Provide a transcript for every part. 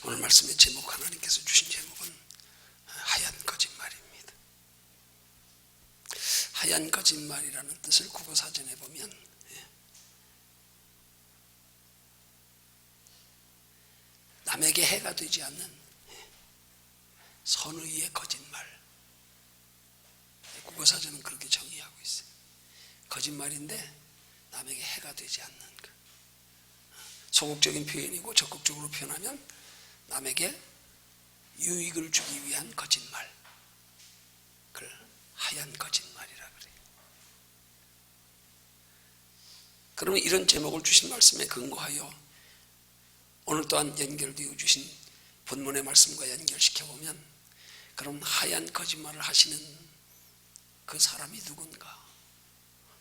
오늘 말씀의 제목, 하나님께서 주신 제목은 하얀 거짓말입니다. 하얀 거짓말이라는 뜻을 국어사전에 보면 남에게 해가 되지 않는 선의의 거짓말, 국어사전은 그렇게 정의하고 있어요. 거짓말인데 남에게 해가 되지 않는 것. 소극적인 표현이고 적극적으로 표현하면 남에게 유익을 주기 위한 거짓말, 그걸 하얀 거짓말이라 그래요. 그러면 이런 제목을 주신 말씀에 근거하여 오늘 또한 연결되어 주신 본문의 말씀과 연결시켜보면, 그럼 하얀 거짓말을 하시는 그 사람이 누군가?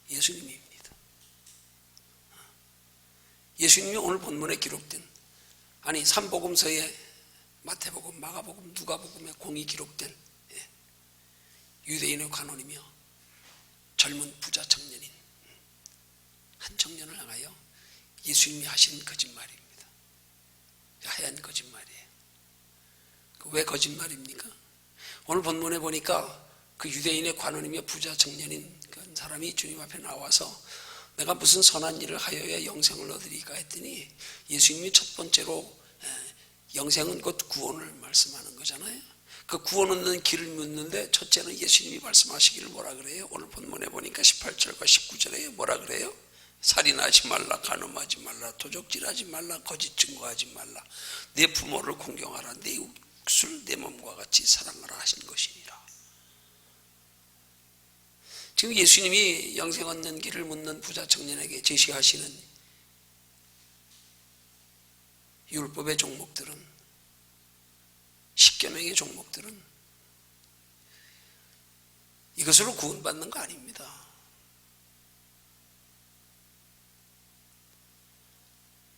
예수님입니다. 예수님이 오늘 본문에 기록된, 아니 삼복음서에 마태복음, 마가복음, 누가복음에 공이 기록된 유대인의 관원이며 젊은 부자 청년인 한 청년을 향하여 예수님이 하신 거짓말입니다. 하얀 거짓말이에요. 왜 거짓말입니까? 오늘 본문에 보니까 그 유대인의 관원이며 부자 청년인 그 사람이 주님 앞에 나와서 내가 무슨 선한 일을 하여야 영생을 얻으리까 했더니, 예수님이 첫 번째로 영생은 곧 구원을 말씀하는 거잖아요. 그 구원 얻는 길을 묻는데 첫째는 예수님이 말씀하시기를 뭐라 그래요? 오늘 본문에 보니까 18절과 19절에 뭐라 그래요? 살인하지 말라, 간음하지 말라, 도적질하지 말라, 거짓 증거하지 말라, 내 부모를 공경하라, 내 이웃을 내 몸과 같이 사랑하라 하신 것이니라. 지금 예수님이 영생 얻는 길을 묻는 부자 청년에게 제시하시는 율법의 종목들은, 십계명의 종목들은 이것으로 구원받는 거 아닙니다.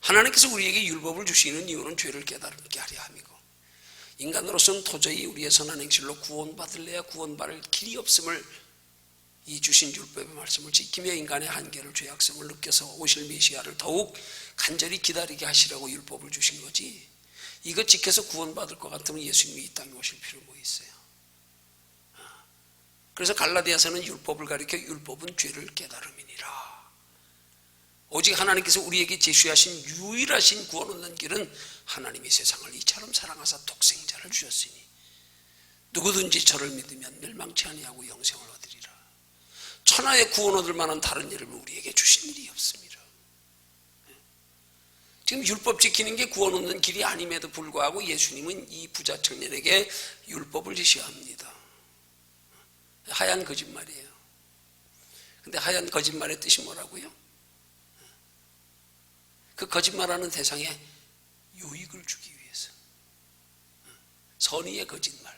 하나님께서 우리에게 율법을 주시는 이유는 죄를 깨닫게 하려 함이고, 인간으로서는 도저히 우리의 선한 행실로 구원받을래야 구원받을 길이 없음을 이 주신 율법의 말씀을 지키며 인간의 한계를, 죄악성을 느껴서 오실 메시아를 더욱 간절히 기다리게 하시라고 율법을 주신 거지, 이것 지켜서 구원받을 것 같으면 예수님이 이 땅에 오실 필요 뭐 있어요? 그래서 갈라디아서는 율법을 가리켜 율법은 죄를 깨달음이니라. 오직 하나님께서 우리에게 제시하신 유일하신 구원 얻는 길은 하나님이 세상을 이처럼 사랑하사 독생자를 주셨으니 누구든지 저를 믿으면 멸망치 아니하고 영생을 얻으리라. 천하의 구원 얻을 만한 다른 일을 우리에게 주신 일이 없습니다. 지금 율법 지키는 게 구원 얻는 길이 아님에도 불구하고 예수님은 이 부자 청년에게 율법을 제시합니다. 하얀 거짓말이에요. 근데 하얀 거짓말의 뜻이 뭐라고요? 그 거짓말하는 대상에 유익을 주기 위해서, 선의의 거짓말.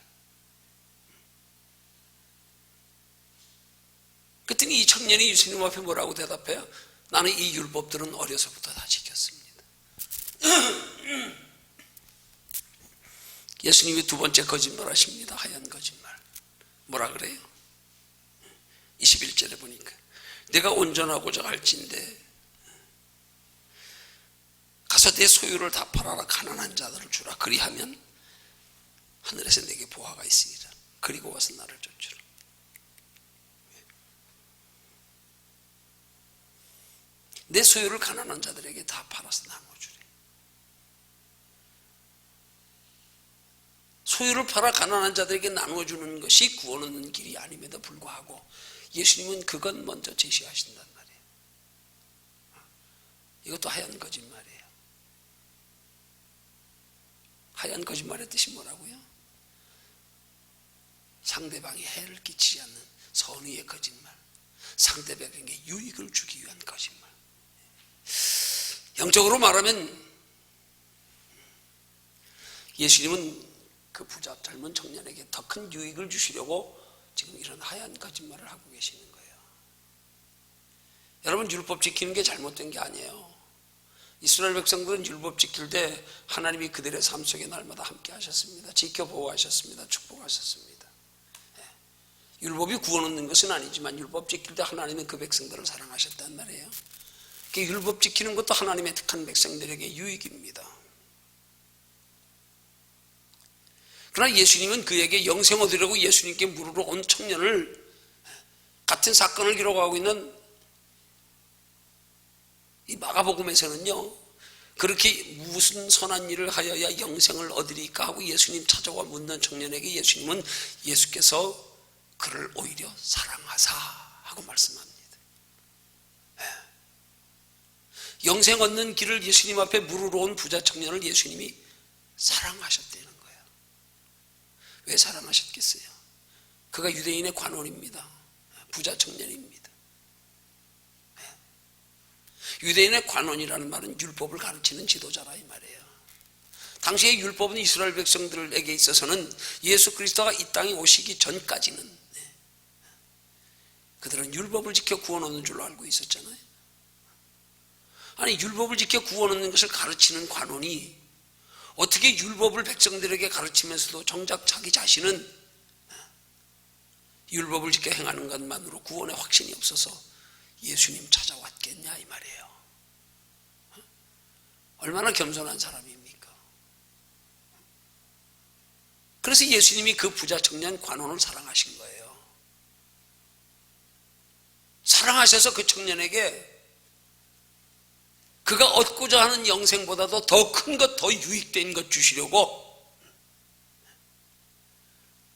그랬더니 이 청년이 예수님 앞에 뭐라고 대답해요? 나는 이 율법들은 어려서부터 다 지켰습니다. 예수님이 두 번째 거짓말 하십니다. 하얀 거짓말. 뭐라 그래요? 21절에 보니까 내가 온전하고자 할진대 가서 내 소유를 다 팔아라, 가난한 자들을 주라. 그리하면 하늘에서 내게 보화가 있으리라. 그리고 와서 나를 쫓으라. 내 소유를 가난한 자들에게 다 팔아서 나눠주래. 소유를 팔아 가난한 자들에게 나눠주는 것이 구원 얻는 길이 아님에도 불구하고 예수님은 그건 먼저 제시하신단 말이에요. 이것도 하얀 거짓말이에요. 하얀 거짓말의 뜻이 뭐라고요? 상대방에 해를 끼치지 않는 선의의 거짓말, 상대방에게 유익을 주기 위한 거짓말. 영적으로 말하면 예수님은 그 부자 젊은 청년에게 더 큰 유익을 주시려고 지금 이런 하얀 거짓말을 하고 계시는 거예요. 여러분, 율법 지키는 게 잘못된 게 아니에요. 이스라엘 백성들은 율법 지킬 때 하나님이 그들의 삶 속에 날마다 함께 하셨습니다. 지켜 보호하셨습니다. 축복하셨습니다. 율법이 구원 얻는 것은 아니지만 율법 지킬 때 하나님은 그 백성들을 사랑하셨단 말이에요. 그 율법 지키는 것도 하나님의 택한 백성들에게 유익입니다. 그러나 예수님은 그에게 영생 얻으려고 예수님께 물으러 온 청년을, 같은 사건을 기록하고 있는 이 마가복음에서는요, 그렇게 무슨 선한 일을 하여야 영생을 얻으리까 하고 예수님 찾아와 묻는 청년에게 예수님은 예수께서 그를 오히려 사랑하사 하고 말씀합니다. 영생 얻는 길을 예수님 앞에 물으러 온 부자 청년을 예수님이 사랑하셨다는 거예요. 왜 사랑하셨겠어요? 그가 유대인의 관원입니다. 부자 청년입니다. 유대인의 관원이라는 말은 율법을 가르치는 지도자라 이 말이에요. 당시의 율법은 이스라엘 백성들에게 있어서는 예수 그리스도가 이 땅에 오시기 전까지는 그들은 율법을 지켜 구원 얻는 줄로 알고 있었잖아요. 아니, 율법을 지켜 구원 얻는 것을 가르치는 관원이 어떻게 율법을 백성들에게 가르치면서도 정작 자기 자신은 율법을 지켜 행하는 것만으로 구원의 확신이 없어서 예수님 찾아왔겠냐 이 말이에요. 얼마나 겸손한 사람입니까? 그래서 예수님이 그 부자 청년 관원을 사랑하신 거예요. 사랑하셔서 그 청년에게 그가 얻고자 하는 영생보다도 더 큰 것, 더 유익된 것 주시려고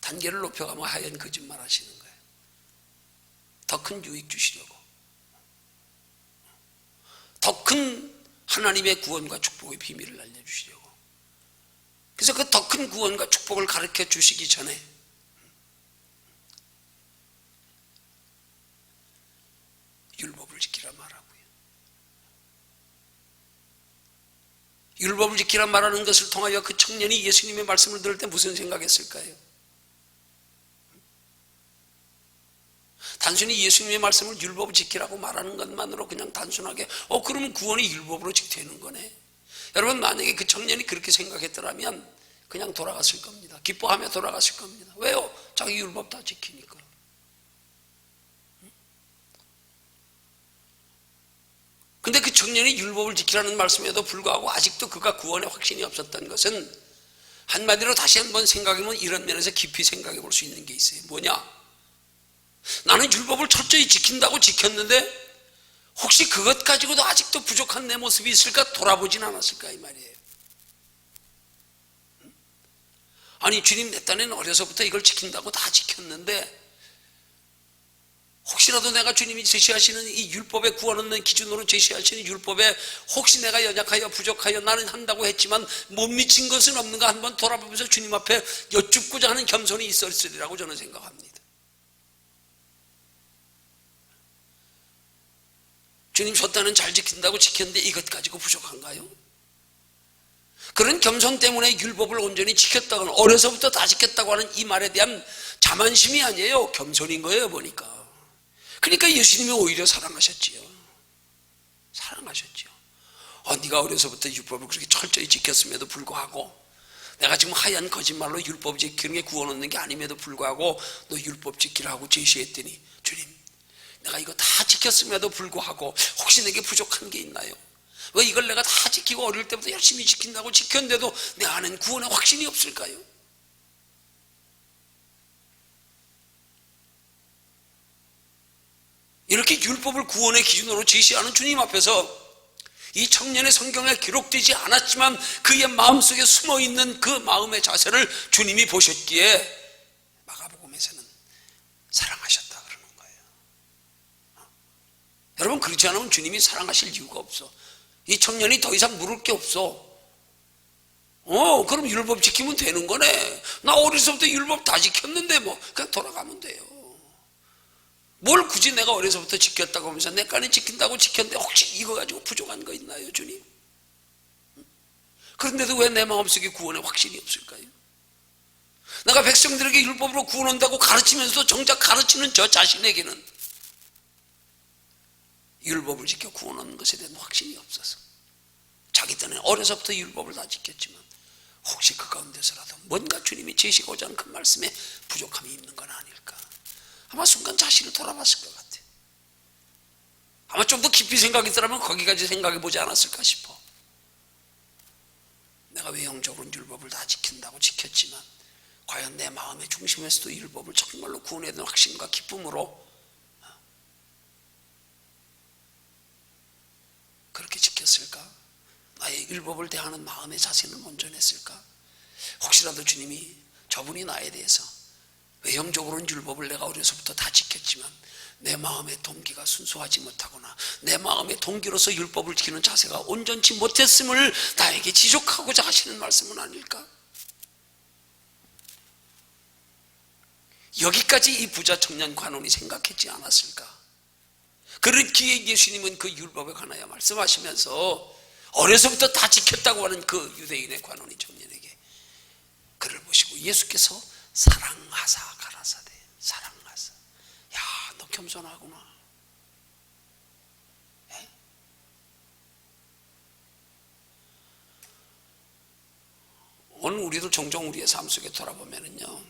단계를 높여가며 하얀 거짓말 하시는 거예요. 더 큰 유익 주시려고, 더 큰 하나님의 구원과 축복의 비밀을 알려주시려고. 그래서 그 더 큰 구원과 축복을 가르쳐 주시기 전에 율법을 지키라 말하고요. 율법을 지키라 말하는 것을 통하여 그 청년이 예수님의 말씀을 들을 때 무슨 생각했을까요? 단순히 예수님의 말씀을 율법을 지키라고 말하는 것만으로 그냥 단순하게 그러면 구원이 율법으로 되는 거네. 여러분, 만약에 그 청년이 그렇게 생각했더라면 그냥 돌아갔을 겁니다. 기뻐하며 돌아갔을 겁니다. 왜요? 자기 율법 다 지키니까. 근데 그 청년이 율법을 지키라는 말씀에도 불구하고 아직도 그가 구원의 확신이 없었던 것은, 한마디로 다시 한번 생각해보면 이런 면에서 깊이 생각해 볼 수 있는 게 있어요. 뭐냐? 나는 율법을 철저히 지킨다고 지켰는데 혹시 그것 가지고도 아직도 부족한 내 모습이 있을까 돌아보진 않았을까 이 말이에요. 아니, 주님, 내 딴에는 어려서부터 이걸 지킨다고 다 지켰는데 혹시라도 내가 주님이 제시하시는 이 율법에 구원 얻는 기준으로 제시하시는 율법에 혹시 내가 연약하여 부족하여 나는 한다고 했지만 못 미친 것은 없는가 한번 돌아보면서 주님 앞에 여쭙고자 하는 겸손이 있었으리라고 저는 생각합니다. 주님, 저 때는 잘 지킨다고 지켰는데 이것 가지고 부족한가요? 그런 겸손 때문에 율법을 온전히 지켰다고는, 어려서부터 다 지켰다고 하는 이 말에 대한 자만심이 아니에요. 겸손인 거예요, 보니까. 그러니까 예수님이 오히려 사랑하셨지요. 사랑하셨지요. 네가 어려서부터 율법을 그렇게 철저히 지켰음에도 불구하고, 내가 지금 하얀 거짓말로 율법 지키는 게 구원 얻는 게 아님에도 불구하고 너 율법 지키라고 제시했더니, 주님, 내가 이거 다 지켰음에도 불구하고 혹시 내게 부족한 게 있나요? 왜 이걸 내가 다 지키고 어릴 때부터 열심히 지킨다고 지켰는데도 내 안엔 구원의 확신이 없을까요? 이렇게 율법을 구원의 기준으로 제시하는 주님 앞에서 이 청년의 성경에 기록되지 않았지만 그의 마음속에 숨어있는 그 마음의 자세를 주님이 보셨기에 마가복음에서는 사랑하셨다 그러는 거예요. 여러분, 그렇지 않으면 주님이 사랑하실 이유가 없어. 이 청년이 더 이상 물을 게 없어. 그럼 율법 지키면 되는 거네. 나 어려서부터 율법 다 지켰는데 그냥 돌아가면 돼요. 뭘 굳이 내가 어려서부터 지켰다고 하면서 내 깐에 지킨다고 지켰는데 혹시 이거 가지고 부족한 거 있나요, 주님? 그런데도 왜 내 마음속에 구원의 확신이 없을까요? 내가 백성들에게 율법으로 구원한다고 가르치면서도 정작 가르치는 저 자신에게는 율법을 지켜 구원하는 것에 대한 확신이 없어서, 자기 때는 어려서부터 율법을 다 지켰지만 혹시 그 가운데서라도 뭔가 주님이 제시고자 하는 그 말씀에 부족함이 있는 건 아닐까. 아마 순간 자신을 돌아봤을 것 같아요. 아마 좀 더 깊이 생각이 들어면 거기까지 생각해 보지 않았을까 싶어. 내가 외형적으로는 율법을 다 지킨다고 지켰지만 과연 내 마음의 중심에서도 율법을 정말로 구원에 대한 확신과 기쁨으로 그렇게 지켰을까? 나의 율법을 대하는 마음의 자세는 온전했을까? 혹시라도 주님이 저분이 나에 대해서 외형적으로는 율법을 내가 어려서부터 다 지켰지만 내 마음의 동기가 순수하지 못하거나 내 마음의 동기로서 율법을 지키는 자세가 온전치 못했음을 나에게 지적하고자 하시는 말씀은 아닐까? 여기까지 이 부자 청년 관원이 생각했지 않았을까? 그렇기에 예수님은 그 율법에 관하여 말씀하시면서 어려서부터 다 지켰다고 하는 그 유대인의 관원이 청년에게 그를 보시고 예수께서 사랑하사 가라사대. 사랑하사. 야, 너 겸손하구나. 예? 오늘 우리도 종종 우리의 삶 속에 돌아보면은요,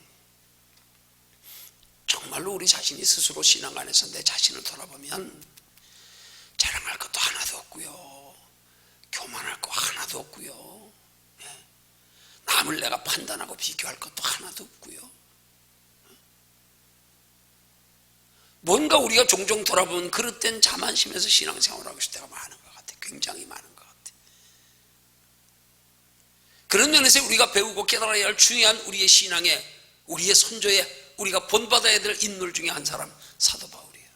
정말로 우리 자신이 스스로 신앙 안에서 내 자신을 돌아보면 자랑할 것도 하나도 없고요, 교만할 거 하나도 없고요, 남을 내가 판단하고 비교할 것도 하나도 없고요. 뭔가 우리가 종종 돌아보면 그릇된 자만심에서 신앙생활을 하고 있을 때가 많은 것 같아요. 굉장히 많은 것 같아요. 그런 면에서 우리가 배우고 깨달아야 할 중요한 우리의 신앙의, 우리의 선조의, 우리가 본받아야 될 인물 중에 한 사람, 사도 바울이에요.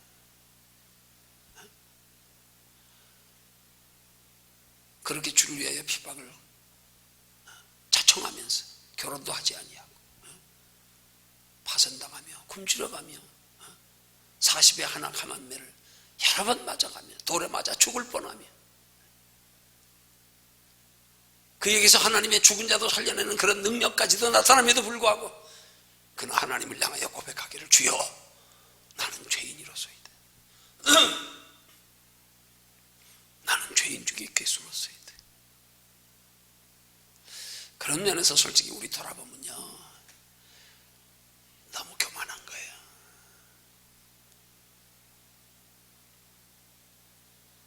그렇게 주를 위하여 비박을 자청하면서 결혼도 하지 아니하고 파선당하며 굶주려가며 40에 하나 가만매를 여러 번 맞아가며 돌에 맞아 죽을 뻔하며 그에게서 하나님의 죽은 자도 살려내는 그런 능력까지도 나타남에도 불구하고 그는 하나님을 향하여 고백하기를, 주여 나는 죄인이로소이다. 나는 죄인 중에 괴수로소이다. 그런 면에서 솔직히 우리 돌아보면요, 너무 교만한 거예요.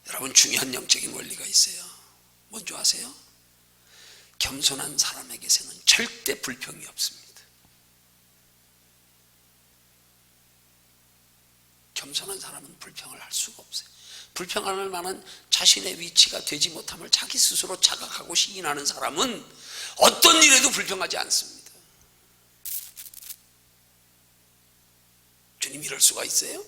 여러분, 중요한 영적인 원리가 있어요. 뭔지 아세요? 겸손한 사람에게서는 절대 불평이 없습니다. 겸손한 사람은 불평을 할 수가 없어요. 불평할 만한 자신의 위치가 되지 못함을 자기 스스로 자각하고 시인하는 사람은 어떤 일에도 불평하지 않습니다. 주님 이럴 수가 있어요?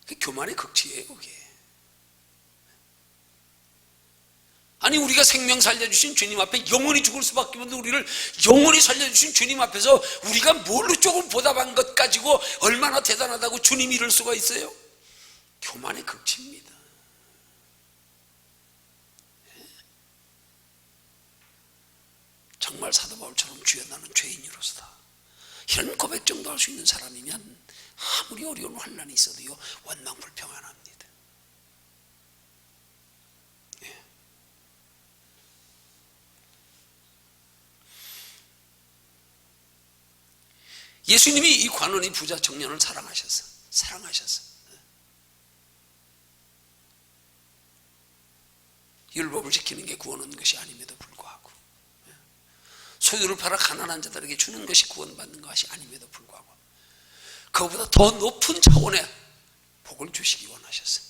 그게 교만의 극치예요, 그게. 아니, 우리가 생명 살려주신 주님 앞에 영원히 죽을 수밖에 없는데 우리를 영원히 살려주신 주님 앞에서 우리가 뭘로 조금 보답한 것 가지고 얼마나 대단하다고 주님이 이럴 수가 있어요? 교만의 극치입니다. 정말 사도 바울처럼 주여 나는 죄인으로서다, 이런 고백 정도 할 수 있는 사람이면 아무리 어려운 환난이 있어도요, 원망 불평 안 합니다. 예수님이 이 관원이 부자 청년을 사랑하셨어. 율법을 지키는 게 구원 얻는 것이 아님에도 불구하고, 소유를 팔아 가난한 자들에게 주는 것이 구원받는 것이 아님에도 불구하고 그보다 더 높은 차원의 복을 주시기 원하셨어요.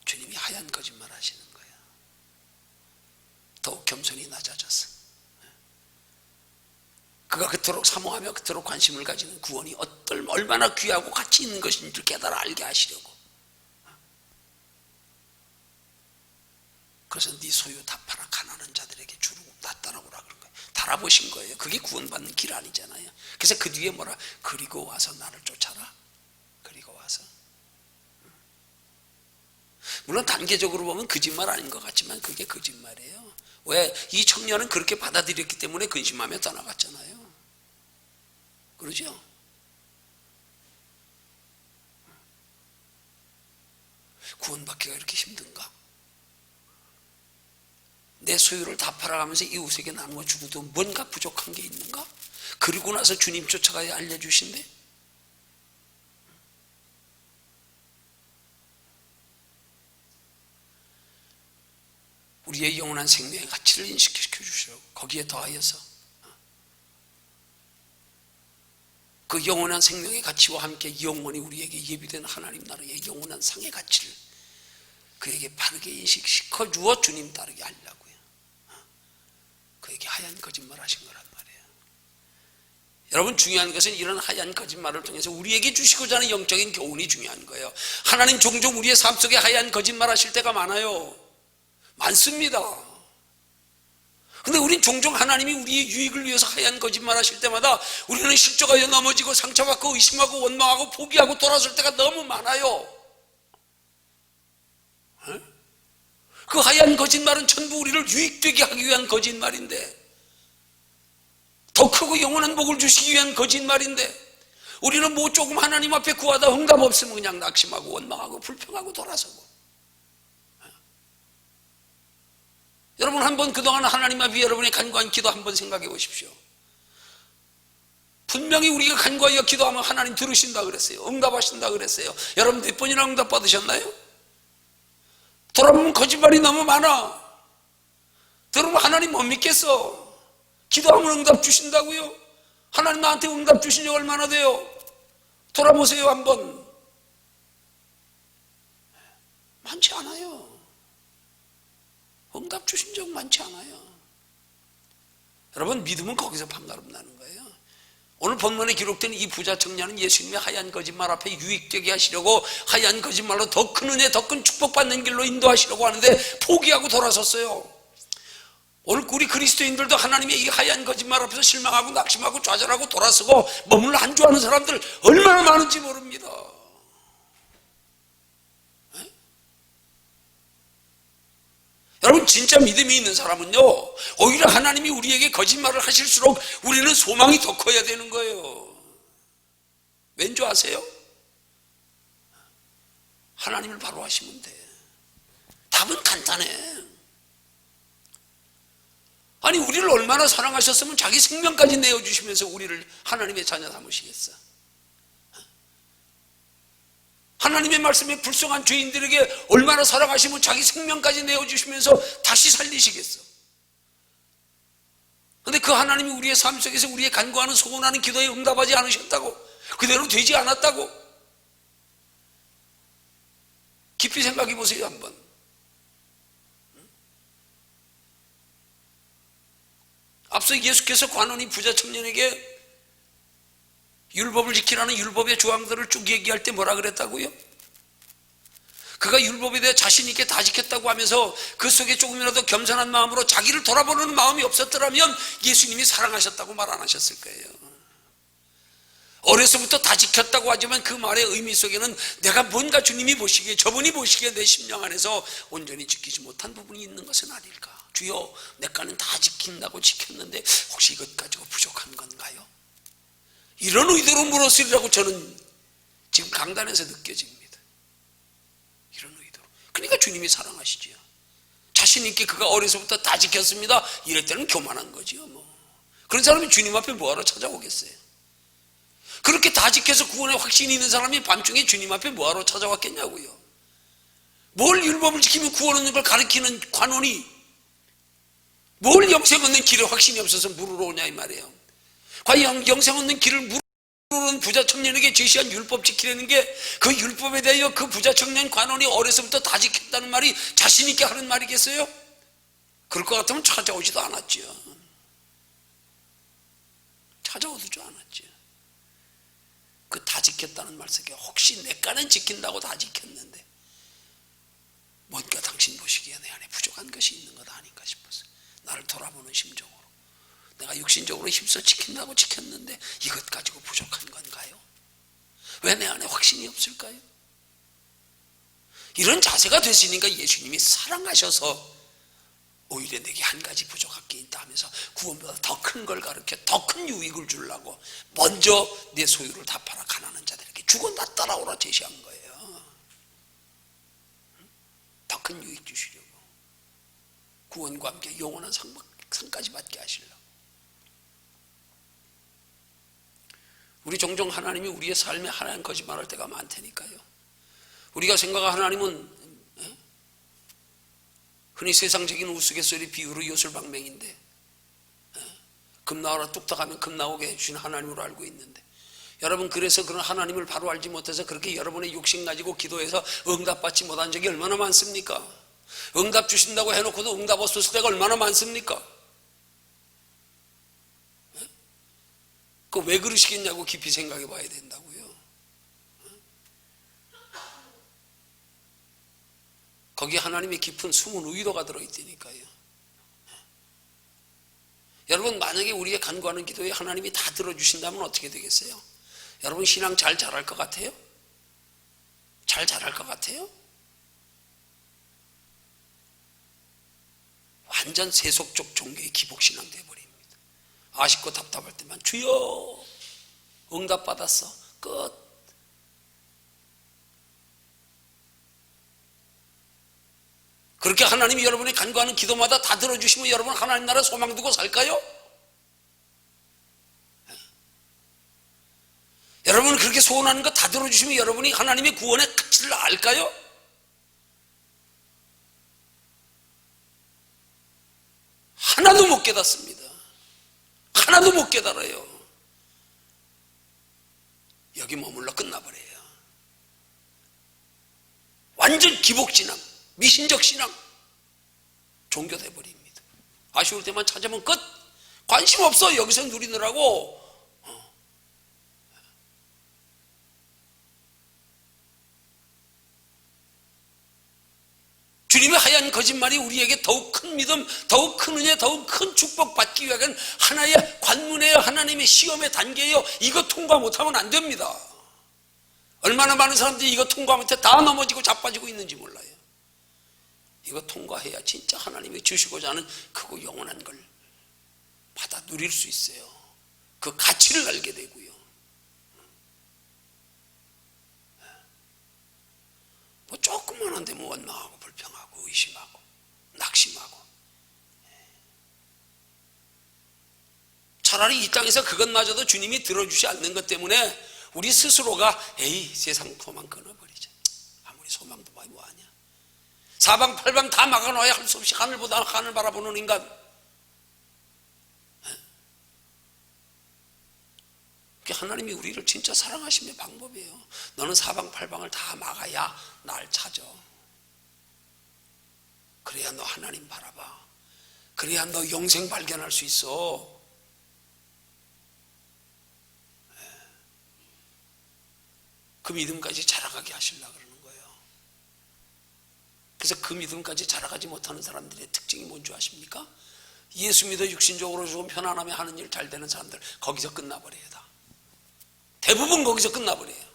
주님이 하얀 거짓말 하시는 거예요. 더욱 겸손히 낮아졌어. 그가 그토록 사모하며 그토록 관심을 가지는 구원이 얼마나 귀하고 가치 있는 것인지를 깨달아 알게 하시려고. 그래서 네 소유 다 팔아 가난한 자들에게 주고 낫다라고라 그런 거예요. 달아보신 거예요. 그게 구원받는 길 아니잖아요. 그래서 그 뒤에 뭐라, 그리고 와서 나를 쫓아라. 그리고 와서. 물론 단계적으로 보면 거짓말 아닌 것 같지만 그게 거짓말이에요. 왜? 이 청년은 그렇게 받아들였기 때문에 근심하며 떠나갔잖아요. 그러죠? 구원받기가 이렇게 힘든가? 내 소유를 다 팔아가면서 이웃에게 나누어 주고도 뭔가 부족한 게 있는가? 그리고 나서 주님 쫓아가야 알려주신대? 우리 우리의 영원한 생명의 가치를 인식시켜 주시라고, 거기에 더하여서 그 영원한 생명의 가치와 함께 영원히 우리에게 예비된 하나님 나라의 영원한 상의 가치를 그에게 바르게 인식시켜 주어 주님 따르게 하려고요. 그에게 하얀 거짓말 하신 거란 말이에요. 여러분, 중요한 것은 이런 하얀 거짓말을 통해서 우리에게 주시고자 하는 영적인 교훈이 중요한 거예요. 하나님 종종 우리의 삶 속에 하얀 거짓말 하실 때가 많아요. 많습니다. 근데 우린 종종 하나님이 우리의 유익을 위해서 하얀 거짓말 하실 때마다 우리는 실족하여 넘어지고 상처받고 의심하고 원망하고 포기하고 돌아설 때가 너무 많아요. 그 하얀 거짓말은 전부 우리를 유익되게 하기 위한 거짓말인데, 더 크고 영원한 복을 주시기 위한 거짓말인데, 우리는 뭐 조금 하나님 앞에 구하다 응답 없으면 그냥 낙심하고 원망하고 불평하고 돌아서고. 여러분, 한번 그동안 하나님 앞에 여러분의 간구한 기도 한번 생각해 보십시오. 분명히 우리가 간구하여 기도하면 하나님 들으신다 그랬어요. 응답하신다 그랬어요. 여러분 몇 번이나 응답 받으셨나요? 돌아보면 거짓말이 너무 많아. 들으면 하나님 못 믿겠어. 기도하면 응답 주신다고요? 하나님 나한테 응답 주신 지 얼마나 돼요? 돌아보세요 한번. 많지 않아요. 응답 주신 적 많지 않아요. 여러분, 믿음은 거기서 판가름 나는 거예요. 오늘 본문에 기록된 이 부자 청년은 예수님의 하얀 거짓말 앞에 유익되게 하시려고 하얀 거짓말로 더 큰 은혜, 더 큰 축복받는 길로 인도하시려고 하는데 포기하고 돌아섰어요. 오늘 우리 그리스도인들도 하나님의 이 하얀 거짓말 앞에서 실망하고 낙심하고 좌절하고 돌아서고 머물러 안주하는 사람들 얼마나 많은지 모릅니다. 여러분, 진짜 믿음이 있는 사람은요, 오히려 하나님이 우리에게 거짓말을 하실수록 우리는 소망이 더 커야 되는 거예요. 왠지 아세요? 하나님을 바로 하시면 돼. 답은 간단해. 아니, 우리를 얼마나 사랑하셨으면 자기 생명까지 내어주시면서 우리를 하나님의 자녀 삼으시겠어? 하나님의 말씀에 불쌍한 죄인들에게 얼마나 사랑하시면 자기 생명까지 내어주시면서 다시 살리시겠어? 그런데 그 하나님이 우리의 삶 속에서 우리의 간구하는 소원하는 기도에 응답하지 않으셨다고, 그대로 되지 않았다고, 깊이 생각해 보세요 한번. 앞서 예수께서 관원이 부자 청년에게 율법을 지키라는 율법의 조항들을 쭉 얘기할 때 뭐라 그랬다고요? 그가 율법에 대해 자신 있게 다 지켰다고 하면서 그 속에 조금이라도 겸손한 마음으로 자기를 돌아보는 마음이 없었더라면 예수님이 사랑하셨다고 말 안 하셨을 거예요. 어려서부터 다 지켰다고 하지만 그 말의 의미 속에는 내가 뭔가 주님이 보시기에, 저분이 보시기에 내 심령 안에서 온전히 지키지 못한 부분이 있는 것은 아닐까. 주여, 내 거는 다 지킨다고 지켰는데 혹시 이것 가지고 부족한 건가요? 이런 의도로 물었으리라고 저는 지금 강단에서 느껴집니다. 이런 의도로. 그러니까 주님이 사랑하시지요. 자신 있게 그가 어려서부터 다 지켰습니다, 이럴 때는 교만한 거지요. 뭐 그런 사람이 주님 앞에 뭐하러 찾아오겠어요? 그렇게 다 지켜서 구원의 확신이 있는 사람이 밤중에 주님 앞에 뭐하러 찾아왔겠냐고요. 뭘 율법을 지키면 구원 얻는 걸 가르치는 관원이 뭘 영생 얻는 길에 확신이 없어서 물으러 오냐 이 말이에요. 과연 영생 얻는 길을 물으러 부자 청년에게 제시한 율법 지키려는 게 그 율법에 대하여 그 부자 청년 관원이 어려서부터 다 지켰다는 말이 자신 있게 하는 말이겠어요? 그럴 것 같으면 찾아오지도 않았지요. 찾아오지도 않았지요. 그 다 지켰다는 말 속에 혹시 내 깐은 지킨다고 다 지켰는데 뭔가 당신 보시기에 내 안에 부족한 것이 있는 것 아닌가 싶어서 나를 돌아보는 심정으로 내가 육신적으로 힘써 지킨다고 지켰는데 이것 가지고 부족한 건가요? 왜 내 안에 확신이 없을까요? 이런 자세가 됐으니까 예수님이 사랑하셔서 오히려 내게 한 가지 부족한 게 있다 하면서 구원보다 더 큰 걸 가르쳐 더 큰 유익을 주려고 먼저 내 소유를 다 팔아 가난한 자들에게 주고 나 따라오라 제시한 거예요. 더 큰 유익 주시려고, 구원과 함께 영원한 상까지 받게 하시려고. 우리 종종 하나님이 우리의 삶에 하나님 거짓말할 때가 많다니까요. 우리가 생각한 하나님은 흔히 세상적인 우스갯소리 비유로 요술방맹인데, 금 나오라 뚝딱 하면 금 나오게 해주신 하나님으로 알고 있는데, 여러분 그래서 그런 하나님을 바로 알지 못해서 그렇게 여러분의 욕심 가지고 기도해서 응답받지 못한 적이 얼마나 많습니까? 응답 주신다고 해놓고도 응답 없었을 때가 얼마나 많습니까? 그 왜 그러시겠냐고 깊이 생각해 봐야 된다고요. 거기에 하나님의 깊은 숨은 의도가 들어있다니까요. 여러분 만약에 우리의 간구하는 기도에 하나님이 다 들어주신다면 어떻게 되겠어요? 여러분 신앙 잘 자랄 것 같아요? 잘 자랄 것 같아요? 완전 세속적 종교의 기복신앙 되어버립니다. 아쉽고 답답할 때만 주여 응답받았어 끝. 그렇게 하나님이 여러분이 간구하는 기도마다 다 들어주시면 여러분 하나님 나라 소망 두고 살까요? 여러분은 그렇게 소원하는 거 다 들어주시면 여러분이 하나님의 구원의 가치를 알까요? 하나도 못 깨닫습니다. 하나도 못 깨달아요. 여기 머물러 끝나버려요. 완전 기복신앙, 미신적 신앙, 종교 돼버립니다. 아쉬울 때만 찾으면 끝. 관심 없어. 여기서 누리느라고. 주님의 하얀 거짓말이 우리에게 더욱 큰 믿음, 더욱 큰 은혜, 더욱 큰 축복 받기 위한 하나의 관문이에요. 하나님의 시험의 단계예요. 이거 통과 못하면 안 됩니다. 얼마나 많은 사람들이 이거 통과 못해 다 넘어지고 자빠지고 있는지 몰라요. 이거 통과해야 진짜 하나님이 주시고자 하는 크고 영원한 걸 받아 누릴 수 있어요. 그 가치를 알게 되고요. 뭐 조금만 한데 뭐 원망하고 불평하고 의심하고 낙심하고, 차라리 이 땅에서 그것마저도 주님이 들어주지 않는 것 때문에 우리 스스로가 에이 세상 소망 끊어버리자. 아무리 소망도 뭐하냐. 사방팔방 다 막아놔야 할 수 없이 하늘보다 하늘 바라보는 인간. 하나님이 우리를 진짜 사랑하시는 방법이에요. 너는 사방팔방을 다 막아야 날 찾아. 그래야 너 하나님 바라봐. 그래야 너 영생 발견할 수 있어. 그 믿음까지 자라가게 하시려고 그러는 거예요. 그래서 그 믿음까지 자라가지 못하는 사람들의 특징이 뭔지 아십니까? 예수 믿어 육신적으로 조금 편안하며 하는 일 잘 되는 사람들 거기서 끝나버려요. 다 대부분 거기서 끝나버려요.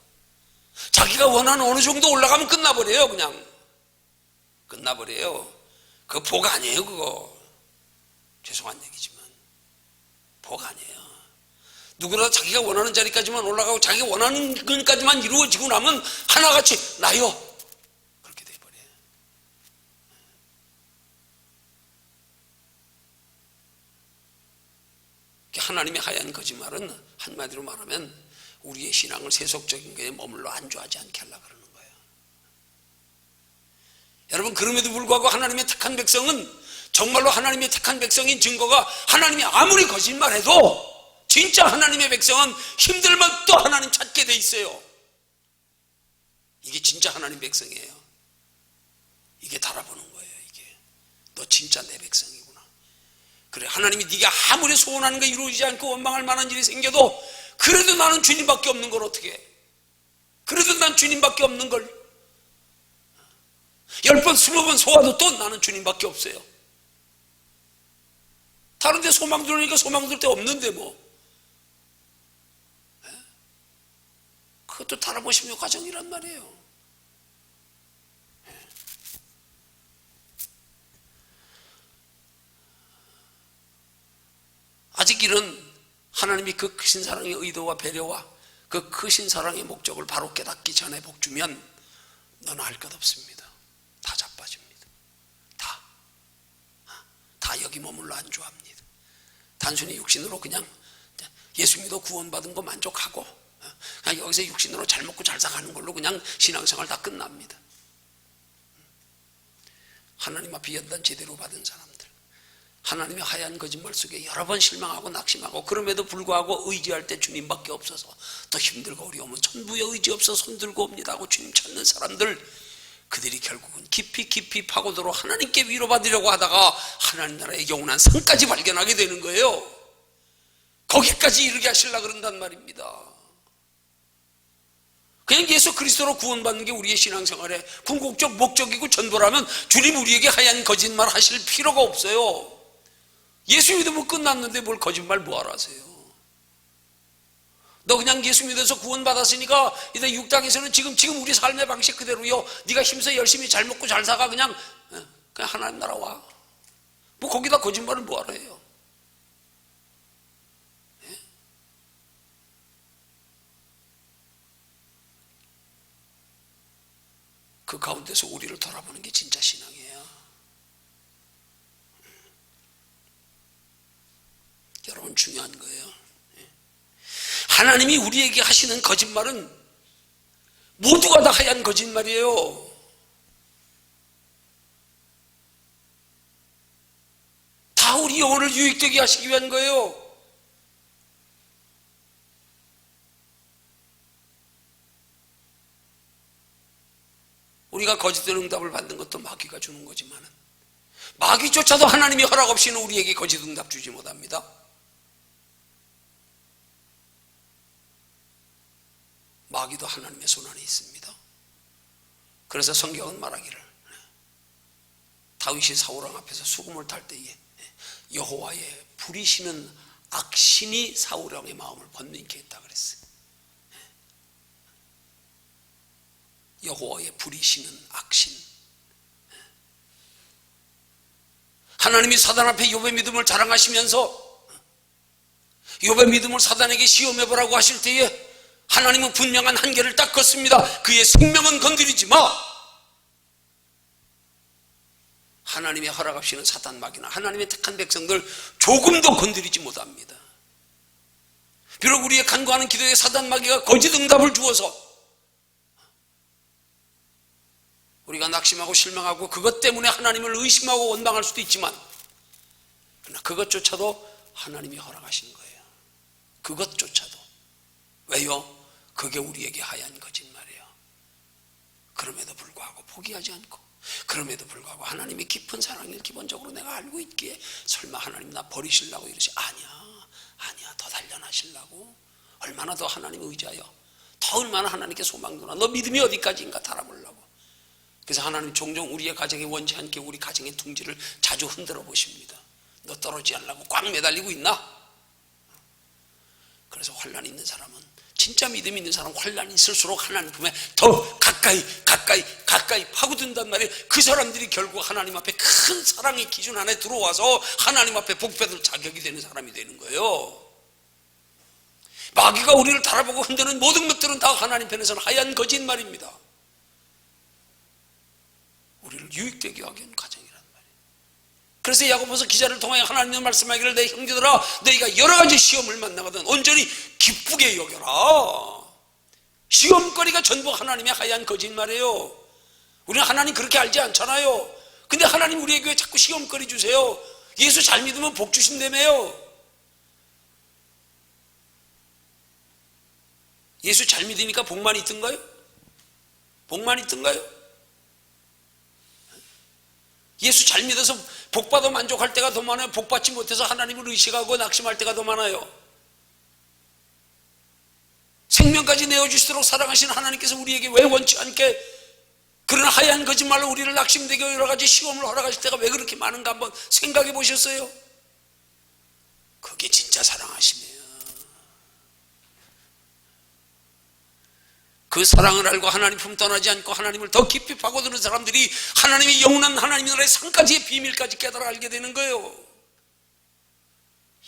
자기가 원하는 어느 정도 올라가면 끝나버려요. 그냥 끝나버려요. 그거 복 아니에요. 그거 죄송한 얘기지만 복 아니에요. 누구나 자기가 원하는 자리까지만 올라가고 자기가 원하는 것까지만 이루어지고 나면 하나같이 나요 그렇게 돼버려요. 하나님의 하얀 거짓말은 한마디로 말하면 우리의 신앙을 세속적인 것에 머물러 안주하지 않게 하려고 그러는 거예요. 여러분 그럼에도 불구하고 하나님의 택한 백성은 정말로 하나님의 택한 백성인 증거가 하나님이 아무리 거짓말해도 진짜 하나님의 백성은 힘들면 또 하나님 찾게 돼 있어요. 이게 진짜 하나님 백성이에요. 이게 달아보는 거예요. 이게 너 진짜 내 백성이구나. 그래 하나님이 네가 아무리 소원하는 거 이루어지지 않고 원망할 만한 일이 생겨도 그래도 나는 주님밖에 없는 걸 어떻게 해. 그래도 난 주님밖에 없는 걸 10번 20번 속아도 또 나는 주님밖에 없어요. 다른 데 소망 들으니까 소망 들 데 없는데 뭐 그것도 달아보시면 과정이란 말이에요. 아직 이런 하나님이 그 크신 사랑의 의도와 배려와 그 크신 사랑의 목적을 바로 깨닫기 전에 복 주면 너는 할 것 없습니다. 다 자빠집니다. 다 여기 머물러 안주합니다. 단순히 육신으로 그냥 예수 믿어 구원받은 거 만족하고 그냥 여기서 육신으로 잘 먹고 잘 사가는 걸로 그냥 신앙생활 다 끝납니다. 하나님 앞에 연단 제대로 받은 사람들, 하나님의 하얀 거짓말 속에 여러 번 실망하고 낙심하고 그럼에도 불구하고 의지할 때 주님밖에 없어서 또 힘들고 어려우면 전부의 의지 없어서 손들고 옵니다 하고 주님 찾는 사람들, 그들이 결국은 깊이 파고들어 하나님께 위로받으려고 하다가 하나님 나라의 영원한 상까지 발견하게 되는 거예요. 거기까지 이르게 하시려고 그런단 말입니다. 그냥 예수 그리스도로 구원받는 게 우리의 신앙생활의 궁극적 목적이고 전부라면 주님 우리에게 하얀 거짓말 하실 필요가 없어요. 예수 믿으면 끝났는데 뭘 거짓말 뭐하러 하세요? 너 그냥 예수 믿어서 구원받았으니까 이제 6당에서는 지금 우리 삶의 방식 그대로요, 네가 힘써 열심히 잘 먹고 잘 살아, 그냥 하나님 나라 와. 뭐 거기다 거짓말을 뭐하러 해요? 그 가운데서 우리를 돌아보는 게 진짜 신앙이에요. 여러분, 중요한 거예요. 하나님이 우리에게 하시는 거짓말은 모두가 다 하얀 거짓말이에요. 다 우리 영혼을 유익되게 하시기 위한 거예요. 우리가 거짓된 응답을 받는 것도 마귀가 주는 거지만 마귀조차도 하나님이 허락 없이는 우리에게 거짓 응답 주지 못합니다. 마귀도 하나님의 손 안에 있습니다. 그래서 성경은 말하기를, 다윗이 사울왕 앞에서 수금을 탈 때에 여호와의 부리시는 악신이 사울왕의 마음을 번민케 했다 그랬어요. 여호와의 부리시는 악신. 하나님이 사단 앞에 욥의 믿음을 자랑하시면서 욥의 믿음을 사단에게 시험해보라고 하실 때에 하나님은 분명한 한계를 딱 걷습니다. 그의 생명은 건드리지 마. 하나님의 허락 없이는 사단 마귀나 하나님의 택한 백성들 조금도 건드리지 못합니다. 비록 우리의 간구하는 기도에 사단 마귀가 거짓 응답을 주어서 우리가 낙심하고 실망하고 그것 때문에 하나님을 의심하고 원망할 수도 있지만, 그러나 그것조차도 하나님이 허락하신 거예요. 그것조차도. 왜요? 그게 우리에게 하얀 거짓말이에요. 그럼에도 불구하고 포기하지 않고, 그럼에도 불구하고 하나님의 깊은 사랑을 기본적으로 내가 알고 있기에 설마 하나님 나 버리시려고 이러지? 아니야, 더 단련하시려고. 얼마나 더 하나님 의지하여, 더 얼마나 하나님께 소망 두나, 너 믿음이 어디까지인가 달아보려고. 그래서 하나님 종종 우리의 가정에 원치 않게 우리 가정의 둥지를 자주 흔들어 보십니다. 너 떨어지지 않으려고 꽉 매달리고 있나? 그래서 환난이 있는 사람은, 진짜 믿음이 있는 사람은 환난이 있을수록 하나님 품에 더 가까이 파고든단 말이에요. 그 사람들이 결국 하나님 앞에 큰 사랑의 기준 안에 들어와서 하나님 앞에 복받을 자격이 되는 사람이 되는 거예요. 마귀가 우리를 달아보고 흔드는 모든 것들은 다 하나님 편에서는 하얀 거짓말입니다. 우리를 유익되게 하기 위한 과정이란 말이에요. 그래서 야고보서 기자를 통하여 하나님의 말씀하기를, 내 형제들아, 너희가 여러 가지 시험을 만나거든 온전히 기쁘게 여겨라. 시험거리가 전부 하나님의 하얀 거짓말이에요. 우리는 하나님 그렇게 알지 않잖아요. 근데 하나님 우리에게 왜 자꾸 시험거리 주세요? 예수 잘 믿으면 복 주신다며요. 예수 잘 믿으니까 복만 있던가요? 복만 있던가요? 예수 잘 믿어서 복받아 만족할 때가 더 많아요? 복받지 못해서 하나님을 의식하고 낙심할 때가 더 많아요? 생명까지 내어주시도록 사랑하시는 하나님께서 우리에게 왜 원치 않게 그런 하얀 거짓말로 우리를 낙심되게 여러 가지 시험을 허락하실 때가 왜 그렇게 많은가 한번 생각해 보셨어요? 그게 진짜 사랑하심이에요. 그 사랑을 알고 하나님 품 떠나지 않고 하나님을 더 깊이 파고드는 사람들이 하나님의 영원한 하나님 나라의 상까지의 비밀까지 깨달아 알게 되는 거예요.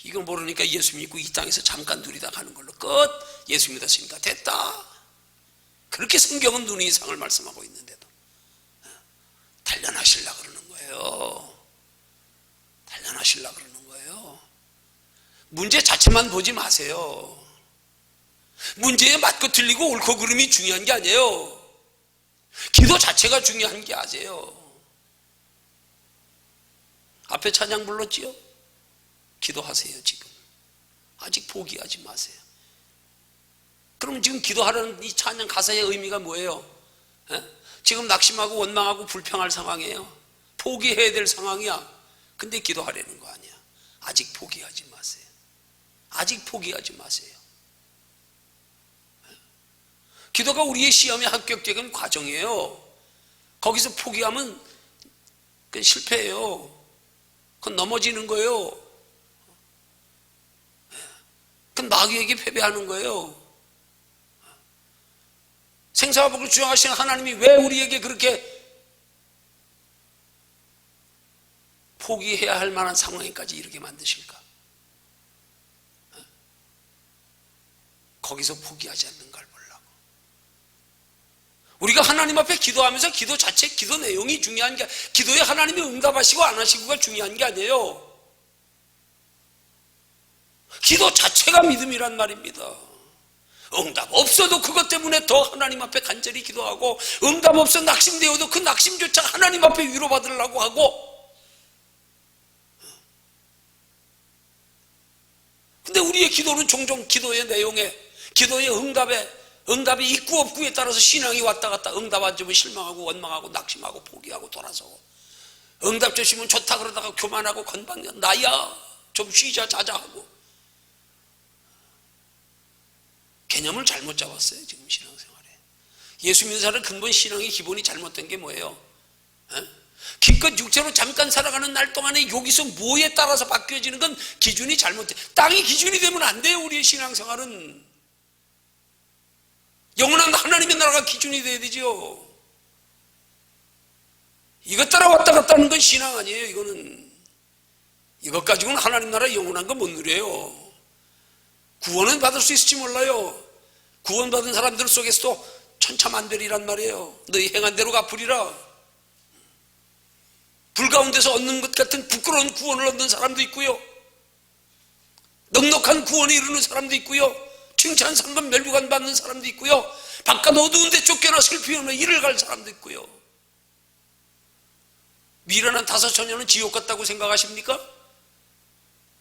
이거 모르니까 예수 믿고 이 땅에서 잠깐 누리다 가는 걸로 끝. 예수 믿었으니까 됐다. 그렇게 성경은 눈의 이상을 말씀하고 있는데도 단련하시려고 그러는 거예요. 단련하시려고 그러는 거예요. 문제 자체만 보지 마세요. 문제에 맞고 틀리고 옳고 그름이 중요한 게 아니에요. 기도 자체가 중요한 게 아니에요. 앞에 찬양 불렀지요? 기도하세요. 지금 아직 포기하지 마세요. 그럼 지금 기도하라는 이 찬양 가사의 의미가 뭐예요? 지금 낙심하고 원망하고 불평할 상황이에요. 포기해야 될 상황이야. 근데 기도하려는 거 아니야. 아직 포기하지 마세요. 아직 포기하지 마세요. 기도가 우리의 시험에 합격되는 과정이에요. 거기서 포기하면 그건 실패예요. 그건 넘어지는 거예요. 그건 마귀에게 패배하는 거예요. 생사와 복을 주장하시는 하나님이 왜 우리에게 그렇게 포기해야 할 만한 상황에까지 이렇게 만드실까? 거기서 포기하지 않는 걸 보려고. 우리가 하나님 앞에 기도하면서 기도 자체, 기도 내용이 중요한 게, 기도에 하나님이 응답하시고 안 하시고가 중요한 게 아니에요. 기도 자체가 믿음이란 말입니다. 응답 없어도 그것 때문에 더 하나님 앞에 간절히 기도하고, 응답 없어 낙심되어도 그 낙심조차 하나님 앞에 위로받으려고 하고. 근데 우리의 기도는 종종 기도의 내용에, 기도의 응답이 있고 없고에 따라서 신앙이 왔다 갔다. 응답 안 주면 실망하고 원망하고 낙심하고 포기하고 돌아서고, 응답 주시면 좋다 그러다가 교만하고 건방져, 나야 좀 쉬자 자자 하고. 개념을 잘못 잡았어요. 지금 신앙생활에 예수 믿는 사람은 근본 신앙의 기본이 잘못된 게 뭐예요? 기껏 육체로 잠깐 살아가는 날 동안에 여기서 뭐에 따라서 바뀌어지는 건 기준이 잘못돼. 땅이 기준이 되면 안 돼요. 우리의 신앙생활은 영원한 하나님의 나라가 기준이 돼야 되죠. 이것 따라 왔다 갔다 하는 건 신앙 아니에요. 이것 가지고는 하나님 나라 영원한 거 못 누려요. 구원은 받을 수 있을지 몰라요. 구원받은 사람들 속에서도 천차만별이란 말이에요. 너희 행한 대로 갚으리라. 불 가운데서 얻는 것 같은 부끄러운 구원을 얻는 사람도 있고요, 넉넉한 구원에 이르는 사람도 있고요, 칭찬 상금 멸류관 받는 사람도 있고요, 바깥 어두운 데 쫓겨나 슬피 오며 이를 갈 사람도 있고요. 미련한 5 처녀는 지옥 같다고 생각하십니까?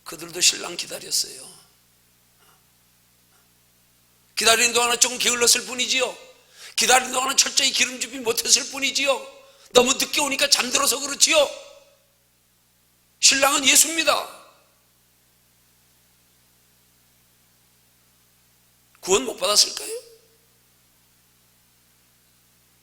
그들도 신랑 기다렸어요. 기다리는 동안은 조금 게을렀을 뿐이지요. 기다리는 동안은 철저히 기름 준비 못했을 뿐이지요. 너무 늦게 오니까 잠들어서 그렇지요. 신랑은 예수입니다. 구원 못 받았을까요?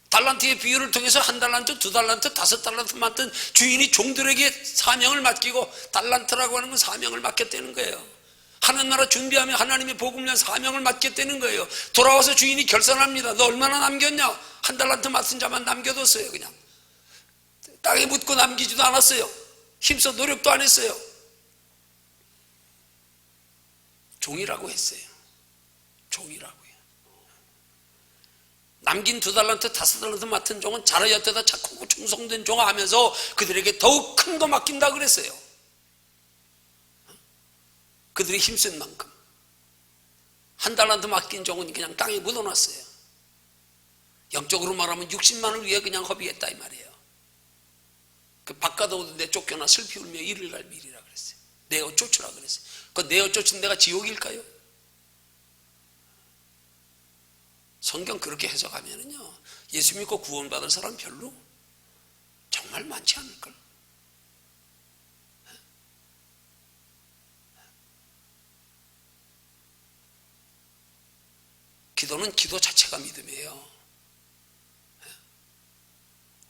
달란트의 비유를 통해서 1달란트, 2달란트, 5달란트 맡은 주인이 종들에게 사명을 맡기고, 달란트라고 하는 건 사명을 맡겼다는 거예요. 하는 나라 준비하며 하나님의 복음을 위한 사명을 맡겼다는 거예요. 돌아와서 주인이 결산합니다. 너 얼마나 남겼냐? 1달란트 맡은 자만 남겨뒀어요. 그냥 땅에 묻고 남기지도 않았어요. 힘써 노력도 안 했어요. 종이라고 했어요. 종이라고요. 남긴 2달란트, 5달란트 맡은 종은 자라였다다 착하고 충성된 종아 하면서 그들에게 더욱 큰 거 맡긴다 그랬어요. 그들이 힘쓴 만큼. 1달란트 맡긴 종은 그냥 땅에 묻어놨어요. 영적으로 말하면 60만을 위해 그냥 허비했다 이 말이에요. 그 바깥 오는데 쫓겨나 슬피 울며 이를 갈 미리라 그랬어요. 내어 쫓으라 그랬어요. 그 내어 쫓은 데가 지옥일까요? 성경 그렇게 해석하면은요, 예수 믿고 구원받을 사람 별로 정말 많지 않을걸. 기도는 기도 자체가 믿음이에요.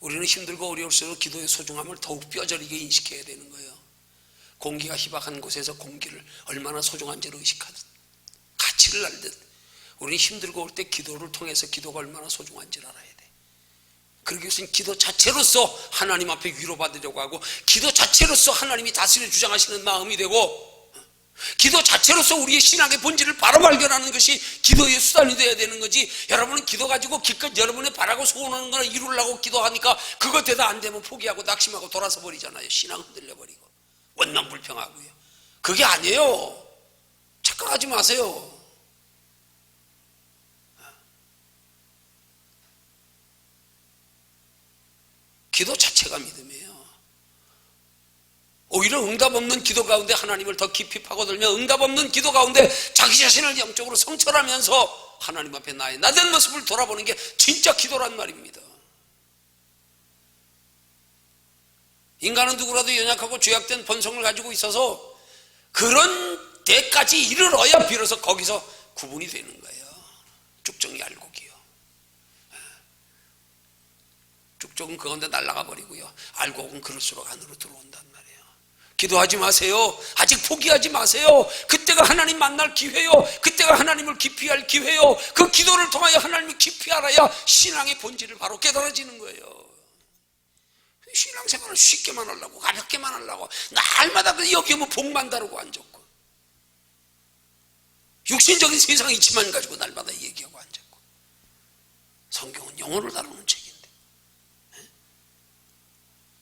우리는 힘들고 어려울수록 기도의 소중함을 더욱 뼈저리게 인식해야 되는 거예요. 공기가 희박한 곳에서 공기를 얼마나 소중한지를 의식하듯, 가치를 알듯, 우리는 힘들고 올 때 기도를 통해서 기도가 얼마나 소중한지를 알아야 돼. 그러기 위해서는 기도 자체로서 하나님 앞에 위로받으려고 하고, 기도 자체로서 하나님이 다스려 주장하시는 마음이 되고, 기도 자체로서 우리의 신앙의 본질을 바로 발견하는 것이 기도의 수단이 되어야 되는 거지. 여러분은 기도 가지고 기껏 여러분의 바라고 소원하는 거나 이루려고 기도하니까 그것 대다 안 되면 포기하고 낙심하고 돌아서 버리잖아요. 신앙 흔들려 버리고 원망불평하고요. 그게 아니에요. 착각하지 마세요. 기도 자체가 믿음이에요. 오히려 응답 없는 기도 가운데 하나님을 더 깊이 파고들며 응답 없는 기도 가운데 자기 자신을 영적으로 성찰하면서 하나님 앞에 나의 나된 모습을 돌아보는 게 진짜 기도란 말입니다. 인간은 누구라도 연약하고 죄악된 본성을 가지고 있어서 그런 데까지 이르러야 비로소 거기서 구분이 되는 거예요. 쭉정이 알곡이요. 쭉정은 그 가운데 날아가 버리고요, 알곡은 그럴수록 안으로 들어온단 말이에요. 기도하지 마세요. 아직 포기하지 마세요. 그때가 하나님 만날 기회요. 그때가 하나님을 깊이 할 기회요. 그 기도를 통하여 하나님을 깊이 알아야 신앙의 본질을 바로 깨달아지는 거예요. 신앙생활을 쉽게만 하려고, 가볍게만 하려고 날마다 여기 오면 복만 다루고 앉았고, 육신적인 세상 이치만 가지고 날마다 얘기하고 앉았고. 성경은 영혼을 다루는 책인데,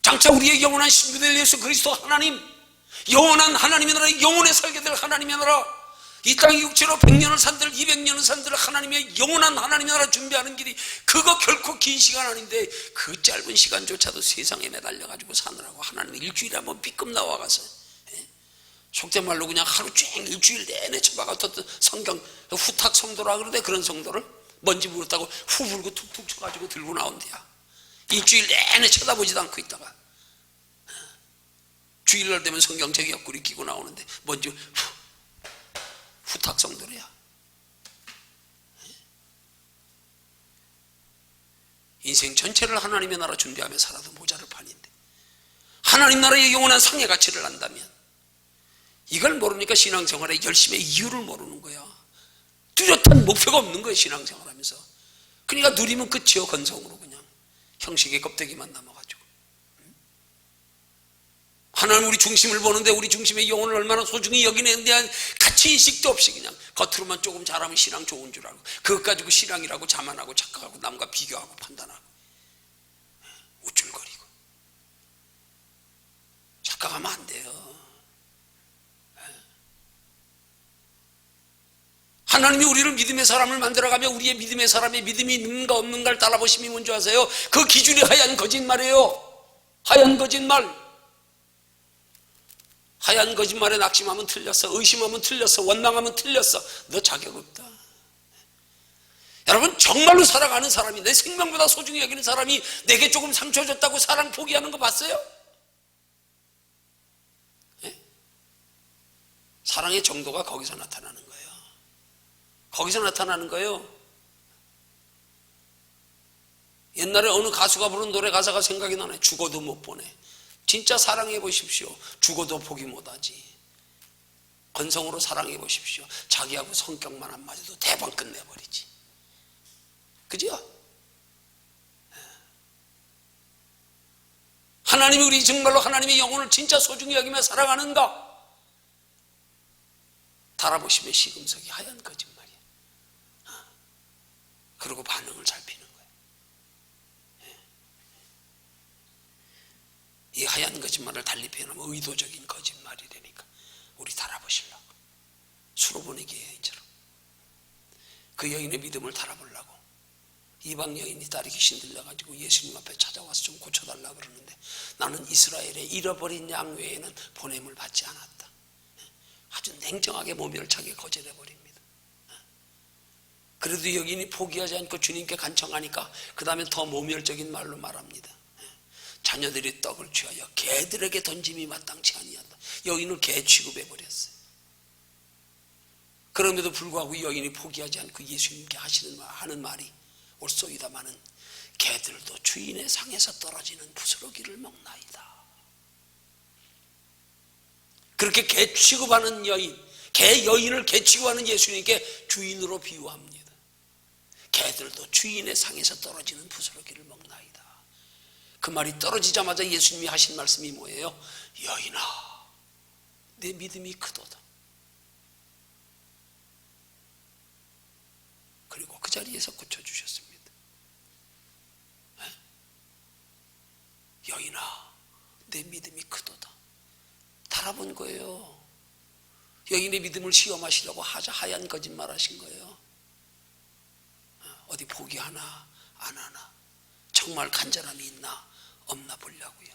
장차 우리의 영원한 신부될 예수 그리스도 하나님, 영원한 하나님의 나라, 영원에 살게 될 하나님의 나라, 이 땅의 육체로 100년을 산들 200년을 산들 하나님의 영원한 하나님의 나라 준비하는 길이 그거 결코 긴 시간 아닌데, 그 짧은 시간조차도 세상에 매달려가지고 사느라고 하나님은 일주일에 한번 B급 나와가서, 속된 말로 그냥 하루 종일 일주일 내내 쳐박았던 성경 후탁 성도라 그러는데, 그런 성도를 먼지 물었다고 후 불고 툭툭 쳐가지고 들고 나온대야. 일주일 내내 쳐다보지도 않고 있다가 주일날 되면 성경책 옆구리 끼고 나오는데 먼지 후탁 성도래야. 인생 전체를 하나님의 나라 준비하며 살아도 모자를 판인데, 하나님 나라의 영원한 상의 가치를 안다면, 이걸 모르니까 신앙생활의 열심의 이유를 모르는 거야. 뚜렷한 목표가 없는 거예요, 신앙생활하면서. 그러니까 누리면 끝이요, 건성으로 그냥 형식의 껍데기만 남아가지고. 하나님 우리 중심을 보는데 우리 중심의 영혼을 얼마나 소중히 여기는 데 대한 가치인식도 없이 그냥 겉으로만 조금 잘하면 신앙 좋은 줄 알고, 그것 가지고 신앙이라고 자만하고 착각하고 남과 비교하고 판단하고 우쭐거리고. 착각하면 안 돼요. 하나님이 우리를 믿음의 사람을 만들어가며 우리의 믿음의 사람의 믿음이 있는가 없는가를 따라보심이 뭔지 아세요? 그 기준이 하얀 거짓말이에요. 하얀 거짓말. 하얀 거짓말에 낙심하면 틀렸어, 의심하면 틀렸어, 원망하면 틀렸어. 너 자격 없다. 여러분, 정말로 살아가는 사람이, 내 생명보다 소중히 여기는 사람이 내게 조금 상처 줬다고 사랑 포기하는 거 봤어요? 네? 사랑의 정도가 거기서 나타나는 거예요. 거기서 나타나는 거예요. 옛날에 어느 가수가 부른 노래 가사가 생각이 나네. 죽어도 못 보내. 진짜 사랑해 보십시오. 죽어도 포기 못하지. 건성으로 사랑해 보십시오. 자기하고 성격만 안 맞아도 대박 끝내버리지. 그죠? 하나님이 우리 정말로 하나님의 영혼을 진짜 소중히 여기며 사랑하는가? 달아보시면 시금석이 하얀 거짓말이야. 그리고 반응을 살피는 거예요. 이 하얀 거짓말을 달리 표현하면 의도적인 거짓말이 되니까 우리 달아보시려고. 수로보내기 여인처럼 그 여인의 믿음을 달아보려고 이방 여인이 딸이 귀신 들려가지고 예수님 앞에 찾아와서 좀 고쳐달라 그러는데, 나는 이스라엘의 잃어버린 양 외에는 보냄을 받지 않았다. 아주 냉정하게 모멸차게 거절해버립니다. 그래도 여인이 포기하지 않고 주님께 간청하니까 그 다음에 더 모멸적인 말로 말합니다. 자녀들이 떡을 취하여 개들에게 던짐이 마땅치 아니한다. 여인을 개 취급해버렸어요. 그럼에도 불구하고 여인이 포기하지 않고 예수님께 하는 말이 옳소이다마는 개들도 주인의 상에서 떨어지는 부스러기를 먹나이다. 그렇게 개 취급하는 여인, 여인을 개 취급하는 예수님께 주인으로 비유합니다. 개들도 주인의 상에서 떨어지는 부스러기를 먹나이다. 그 말이 떨어지자마자 예수님이 하신 말씀이 뭐예요? 여인아, 내 믿음이 크도다. 그리고 그 자리에서 고쳐주셨습니다. 여인아, 내 믿음이 크도다. 달아본 거예요. 여인의 믿음을 시험하시려고 하얀 거짓말 하신 거예요. 어디 포기하나 안 하나, 정말 간절함이 있나 없나 보려고요.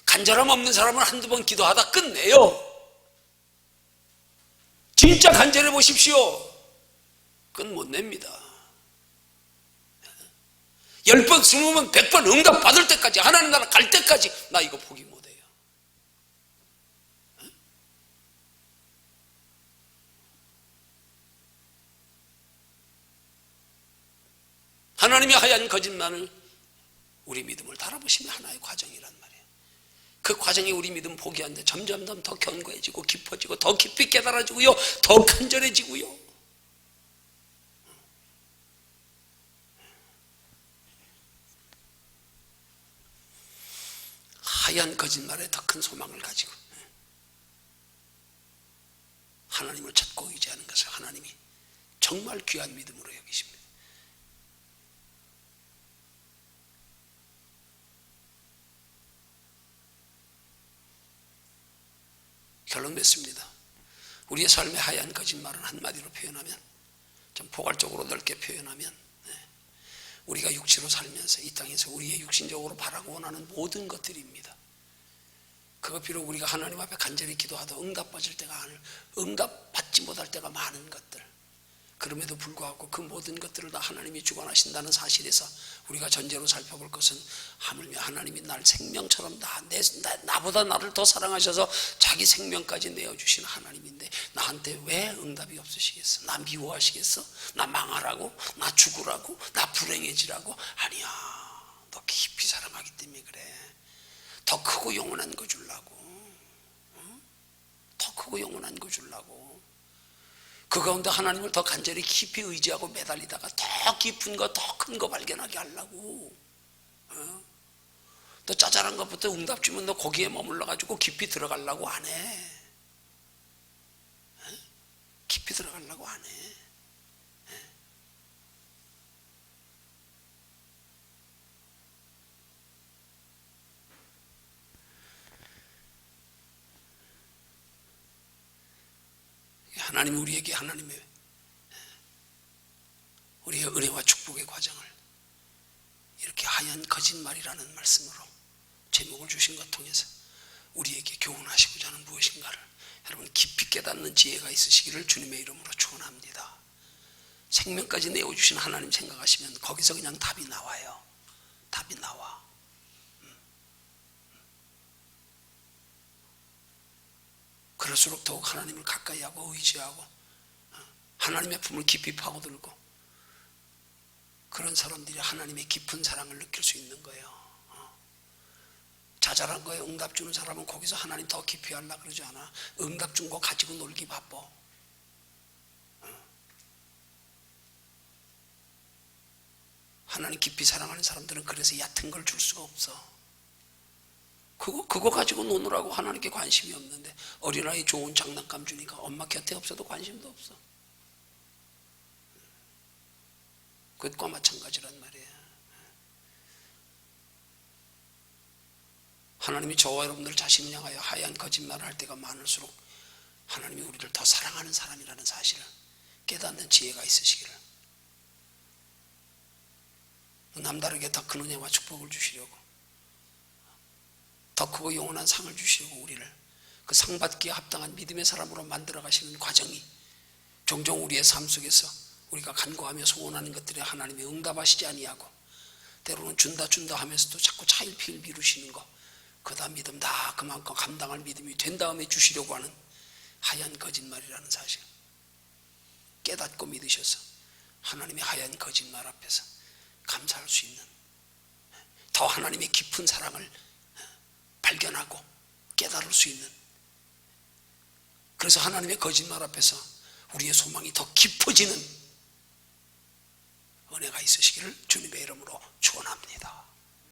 간절함 없는 사람은 한두 번 기도하다 끝내요. 진짜 간절해 보십시오. 그건 못 냅니다. 10번, 20번, 100번 응답 받을 때까지, 하나님 나라 갈 때까지 나 이거 포기 못해요. 하나님의 하얀 거짓말을 우리 믿음을 달아보시면 하나의 과정이란 말이에요. 그 과정에 우리 믿음 포기하는데 점점 더 견고해지고 깊어지고 더 깊이 깨달아지고요, 더 간절해지고요. 하얀 거짓말에 더 큰 소망을 가지고 하나님을 찾고 의지하는 것을 하나님이 정말 귀한 믿음으로 여기십니다. 결론 맺습니다. 우리의 삶의 하얀 거짓말은 한마디로 표현하면, 좀 포괄적으로 넓게 표현하면, 우리가 육체로 살면서 이 땅에서 우리의 육신적으로 바라고 원하는 모든 것들입니다. 그거 비록 우리가 하나님 앞에 간절히 기도하다 응답받지 못할 때가 많은 것들, 그럼에도 불구하고 그 모든 것들을 다 하나님이 주관하신다는 사실에서 우리가 전제로 살펴볼 것은, 하물며 하나님이 날 생명처럼 나보다 나를 더 사랑하셔서 자기 생명까지 내어주신 하나님인데 나한테 왜 응답이 없으시겠어? 나 미워하시겠어? 나 망하라고? 나 죽으라고? 나 불행해지라고? 아니야, 너 깊이 사랑하기 때문에 그래. 더 크고 영원한 거 주려고. 더 크고 영원한 거 주려고. 그 가운데 하나님을 더 간절히 깊이 의지하고 매달리다가 더 깊은 거, 더 큰 거 발견하게 하려고. 너 짜잘한 것부터 응답 주면 너 거기에 머물러가지고 깊이 들어가려고 안 해. 깊이 들어가려고 안 해. 하나님이 우리에게 우리의 은혜와 축복의 과정을 이렇게 하얀 거짓말이라는 말씀으로 제목을 주신 것 통해서 우리에게 교훈하시고자 하는 무엇인가를 여러분 깊이 깨닫는 지혜가 있으시기를 주님의 이름으로 축원합니다. 생명까지 내어주신 하나님 생각하시면 거기서 그냥 답이 나와요. 답이 나와. 그럴수록 더욱 하나님을 가까이 하고 의지하고 하나님의 품을 깊이 파고들고, 그런 사람들이 하나님의 깊은 사랑을 느낄 수 있는 거예요. 자잘한 거에 응답 주는 사람은 거기서 하나님 더 깊이 하려고 그러지 않아. 응답 준 거 가지고 놀기 바빠. 하나님 깊이 사랑하는 사람들은 그래서 얕은 걸 줄 수가 없어. 그거 가지고 노느라고 하나님께 관심이 없는데, 어린아이 좋은 장난감 주니까 엄마 곁에 없어도 관심도 없어. 그것과 마찬가지란 말이에요. 하나님이 저와 여러분들 자신을 향하여 하얀 거짓말을 할 때가 많을수록 하나님이 우리를 더 사랑하는 사람이라는 사실을 깨닫는 지혜가 있으시기를, 남다르게 더 큰 은혜와 축복을 주시려고, 더 크고 영원한 상을 주시려고 우리를 그 상 받기에 합당한 믿음의 사람으로 만들어 가시는 과정이 종종 우리의 삶 속에서 우리가 간구하며 소원하는 것들에 하나님이 응답하시지 아니하고, 때로는 준다 하면서도 자꾸 차일피일 미루시는 것, 그다 믿음 다 그만큼 감당할 믿음이 된 다음에 주시려고 하는 하얀 거짓말이라는 사실 깨닫고 믿으셔서 하나님의 하얀 거짓말 앞에서 감사할 수 있는, 더 하나님의 깊은 사랑을 발견하고 깨달을 수 있는, 그래서 하나님의 거짓말 앞에서 우리의 소망이 더 깊어지는 은혜가 있으시기를 주님의 이름으로 축원합니다.